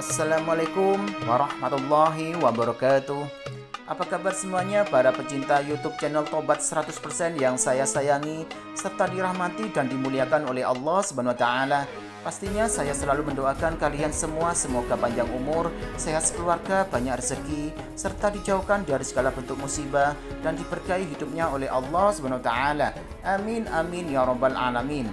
Assalamualaikum warahmatullahi wabarakatuh. Apa kabar semuanya para pecinta YouTube channel Tobat 100% yang saya sayangi serta dirahmati dan dimuliakan oleh Allah Subhanahu wa taala. Pastinya saya selalu mendoakan kalian semua semoga panjang umur, sehat sekeluarga, banyak rezeki serta dijauhkan dari segala bentuk musibah dan diberkahi hidupnya oleh Allah Subhanahu wa taala. Amin amin ya rabbal alamin.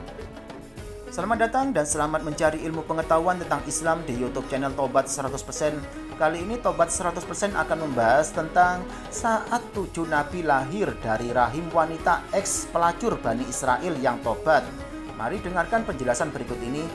Selamat datang dan selamat mencari ilmu pengetahuan tentang Islam di YouTube channel Tobat 100%. Kali ini Tobat 100% akan membahas tentang saat 7 nabi lahir dari rahim wanita ex pelacur Bani Israel yang tobat. Mari dengarkan penjelasan berikut ini.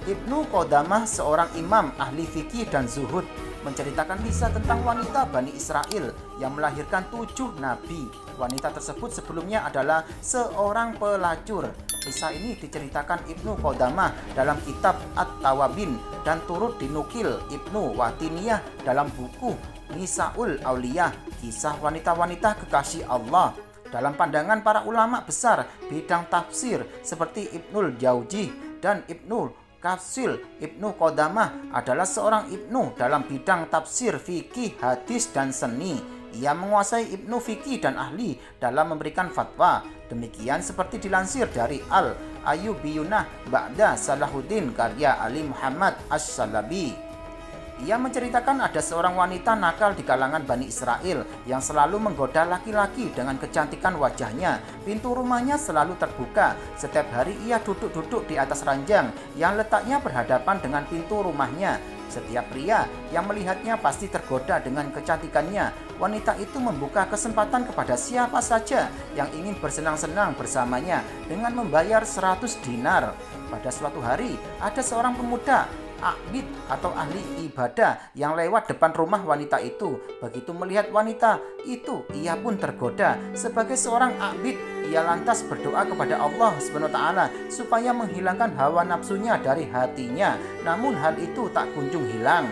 Ibnu Qodamah, seorang imam ahli fikih dan zuhud, menceritakan kisah tentang wanita Bani Israel yang melahirkan 7 nabi. Wanita tersebut sebelumnya adalah seorang pelacur. Kisah ini diceritakan Ibnu Qodamah dalam kitab At-Tawabin dan turut dinukil Ibnu Watiniyah dalam buku Nisaul Auliyah, kisah wanita-wanita kekasih Allah. Dalam pandangan para ulama besar bidang tafsir seperti Ibnul Jauzi dan Ibnul Kafsil, Ibnu Qodamah adalah seorang ibnu dalam bidang tafsir, fikih, hadis, dan seni. Ia menguasai ilmu fikih dan ahli dalam memberikan fatwa. Demikian seperti dilansir dari Al-Ayyubiyunah Ba'da Salahuddin karya Ali Muhammad As-Salabi. Ia menceritakan ada seorang wanita nakal di kalangan Bani Israel yang selalu menggoda laki-laki dengan kecantikan wajahnya. Pintu rumahnya selalu terbuka. Setiap hari ia duduk-duduk di atas ranjang yang letaknya berhadapan dengan pintu rumahnya. Setiap pria yang melihatnya pasti tergoda dengan kecantikannya. Wanita itu membuka kesempatan kepada siapa saja yang ingin bersenang-senang bersamanya dengan membayar 100 dinar. Pada suatu hari, ada seorang pemuda abid atau ahli ibadah yang lewat depan rumah wanita itu. Begitu melihat wanita itu, ia pun tergoda. Sebagai seorang abid, ia lantas berdoa kepada Allah SWT supaya menghilangkan hawa nafsunya dari hatinya. Namun hal itu tak kunjung hilang.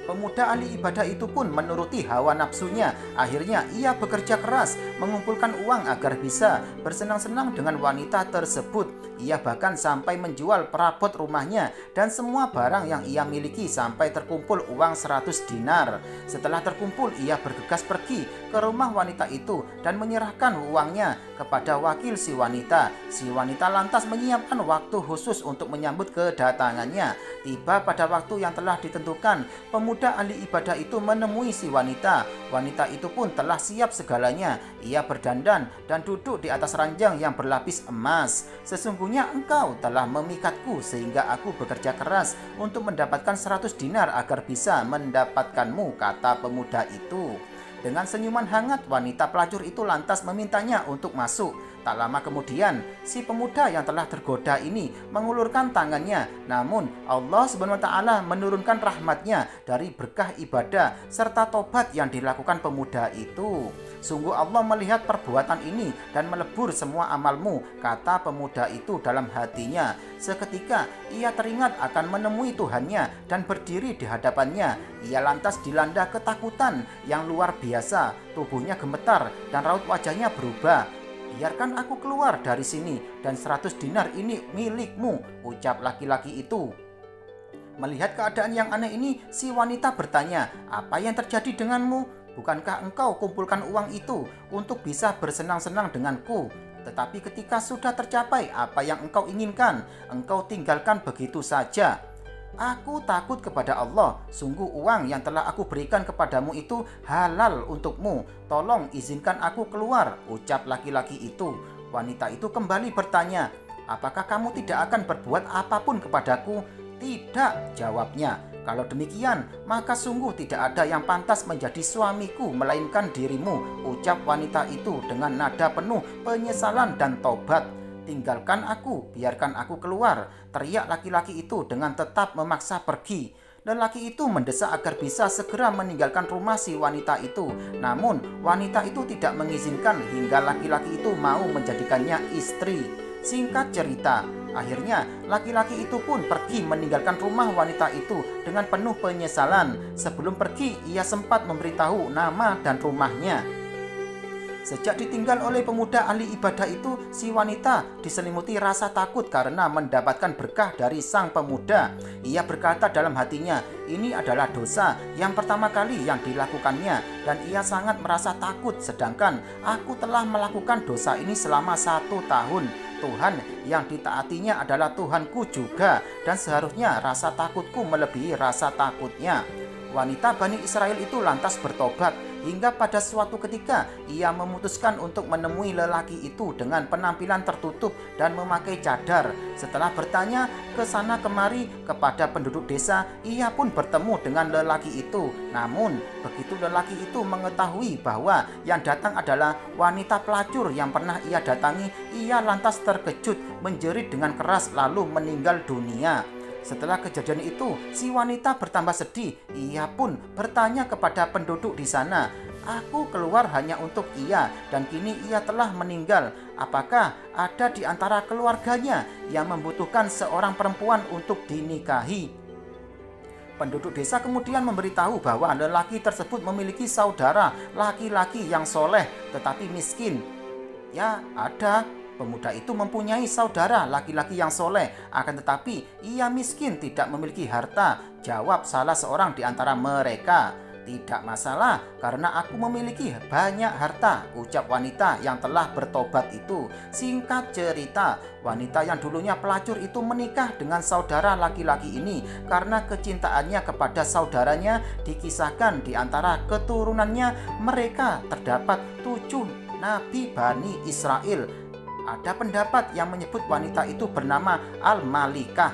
Pemuda ahli ibadah itu pun menuruti hawa nafsunya. Akhirnya ia bekerja keras mengumpulkan uang agar bisa bersenang-senang dengan wanita tersebut. Ia bahkan sampai menjual perabot rumahnya dan semua barang yang ia miliki sampai terkumpul uang 100 dinar. Setelah terkumpul, ia bergegas pergi ke rumah wanita itu dan menyerahkan uangnya kepada wakil si wanita. Si wanita lantas menyiapkan waktu khusus untuk menyambut kedatangannya. Tiba pada waktu yang telah ditentukan, pemuda ahli ibadah itu menemui si wanita. Wanita itu pun telah siap segalanya. Ia berdandan dan duduk di atas ranjang yang berlapis emas. Sesungguhnya engkau telah memikatku sehingga aku bekerja keras untuk mendapatkan 100 dinar agar bisa mendapatkanmu, kata pemuda itu. Dengan senyuman hangat, wanita pelacur itu lantas memintanya untuk masuk. Tak lama kemudian, si pemuda yang telah tergoda ini mengulurkan tangannya. Namun Allah SWT menurunkan rahmatnya dari berkah ibadah serta tobat yang dilakukan pemuda itu. Sungguh Allah melihat perbuatan ini dan melebur semua amalmu, kata pemuda itu dalam hatinya. Seketika ia teringat akan menemui Tuhannya dan berdiri di hadapannya. Ia lantas dilanda ketakutan yang luar biasa. Tubuhnya gemetar dan raut wajahnya berubah. Biarkan aku keluar dari sini dan 100 dinar ini milikmu, ucap laki-laki itu. Melihat keadaan yang aneh ini, si wanita bertanya, apa yang terjadi denganmu? Bukankah engkau kumpulkan uang itu untuk bisa bersenang-senang denganku? Tetapi ketika sudah tercapai apa yang engkau inginkan, engkau tinggalkan begitu saja. Aku takut kepada Allah. Sungguh uang yang telah aku berikan kepadamu itu halal untukmu. Tolong izinkan aku keluar, ucap laki-laki itu. Wanita itu kembali bertanya, apakah kamu tidak akan berbuat apapun kepadaku? Tidak, jawabnya. Kalau demikian, maka sungguh tidak ada yang pantas menjadi suamiku melainkan dirimu, ucap wanita itu dengan nada penuh penyesalan dan tobat. Tinggalkan aku, biarkan aku keluar, teriak laki-laki itu dengan tetap memaksa pergi. Lelaki itu mendesak agar bisa segera meninggalkan rumah si wanita itu. Namun wanita itu tidak mengizinkan hingga laki-laki itu mau menjadikannya istri. Singkat cerita, akhirnya laki-laki itu pun pergi meninggalkan rumah wanita itu dengan penuh penyesalan. Sebelum pergi, ia sempat memberitahu nama dan rumahnya. Sejak ditinggal oleh pemuda ahli ibadah itu, si wanita diselimuti rasa takut karena mendapatkan berkah dari sang pemuda. Ia berkata dalam hatinya, ini adalah dosa yang pertama kali yang dilakukannya dan ia sangat merasa takut, sedangkan aku telah melakukan dosa ini selama 1 tahun. Tuhan yang ditaatinya adalah Tuhanku juga dan seharusnya rasa takutku melebihi rasa takutnya. Wanita Bani Israel itu lantas bertobat hingga pada suatu ketika ia memutuskan untuk menemui lelaki itu dengan penampilan tertutup dan memakai cadar. Setelah bertanya ke sana kemari kepada penduduk desa, ia pun bertemu dengan lelaki itu. Namun begitu lelaki itu mengetahui bahwa yang datang adalah wanita pelacur yang pernah ia datangi, ia lantas terkejut, menjerit dengan keras lalu meninggal dunia. Setelah kejadian itu, si wanita bertambah sedih. Ia pun bertanya kepada penduduk di sana, "Aku keluar hanya untuk ia dan kini ia telah meninggal. Apakah ada di antara keluarganya yang membutuhkan seorang perempuan untuk dinikahi?" Penduduk desa kemudian memberitahu bahwa lelaki tersebut memiliki saudara laki-laki yang soleh tetapi miskin. Ya, ada. Pemuda itu mempunyai saudara laki-laki yang soleh, akan tetapi ia miskin, tidak memiliki harta. Jawab salah seorang di antara mereka. "Tidak masalah, karena aku memiliki banyak harta," ucap wanita yang telah bertobat itu. Singkat cerita, wanita yang dulunya pelacur itu menikah dengan saudara laki-laki ini karena kecintaannya kepada saudaranya. Dikisahkan di antara keturunannya mereka terdapat 7 nabi Bani Israel. Ada pendapat yang menyebut wanita itu bernama Al-Malikah.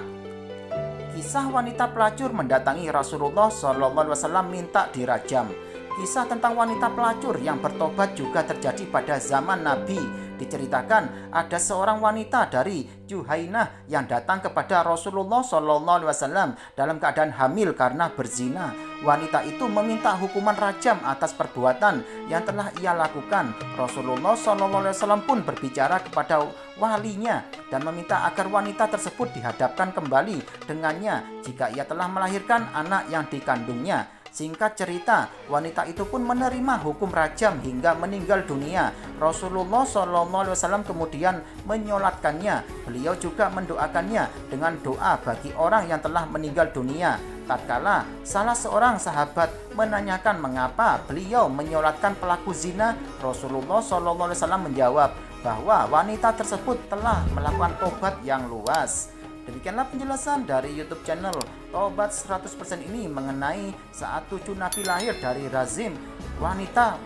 Kisah wanita pelacur mendatangi Rasulullah SAW minta dirajam. Kisah tentang wanita pelacur yang bertobat juga terjadi pada zaman Nabi. Diceritakan ada seorang wanita dari Juhainah yang datang kepada Rasulullah SAW dalam keadaan hamil karena berzina. Wanita itu meminta hukuman rajam atas perbuatan yang telah ia lakukan. Rasulullah SAW pun berbicara kepada walinya dan meminta agar wanita tersebut dihadapkan kembali dengannya jika ia telah melahirkan anak yang dikandungnya. Singkat cerita, wanita itu pun menerima hukum rajam hingga meninggal dunia. Rasulullah SAW kemudian menyolatkannya. Beliau juga mendoakannya dengan doa bagi orang yang telah meninggal dunia. Tatkala salah seorang sahabat menanyakan mengapa beliau menyolatkan pelaku zina, Rasulullah SAW menjawab bahwa wanita tersebut telah melakukan tobat yang luas. Demikianlah penjelasan dari YouTube channel Tobat 100% ini mengenai saat 7 nabi lahir dari Razim, wanita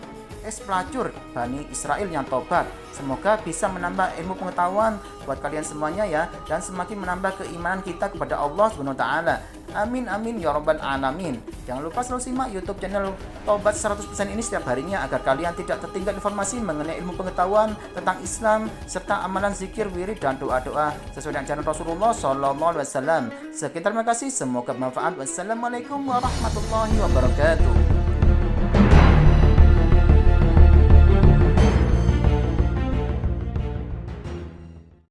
pelacur Bani Israel yang tobat. Semoga bisa menambah ilmu pengetahuan buat kalian semuanya ya, dan semakin menambah keimanan kita kepada Allah SWT. Amin amin ya rabbal alamin. Jangan lupa selalu simak YouTube channel Tobat 100% ini setiap harinya agar kalian tidak tertinggal informasi mengenai ilmu pengetahuan tentang Islam serta amalan zikir, wirid dan doa-doa sesuai dengan ajaran Rasulullah SAW. Sekian, terima kasih, semoga bermanfaat. Wassalamualaikum warahmatullahi wabarakatuh.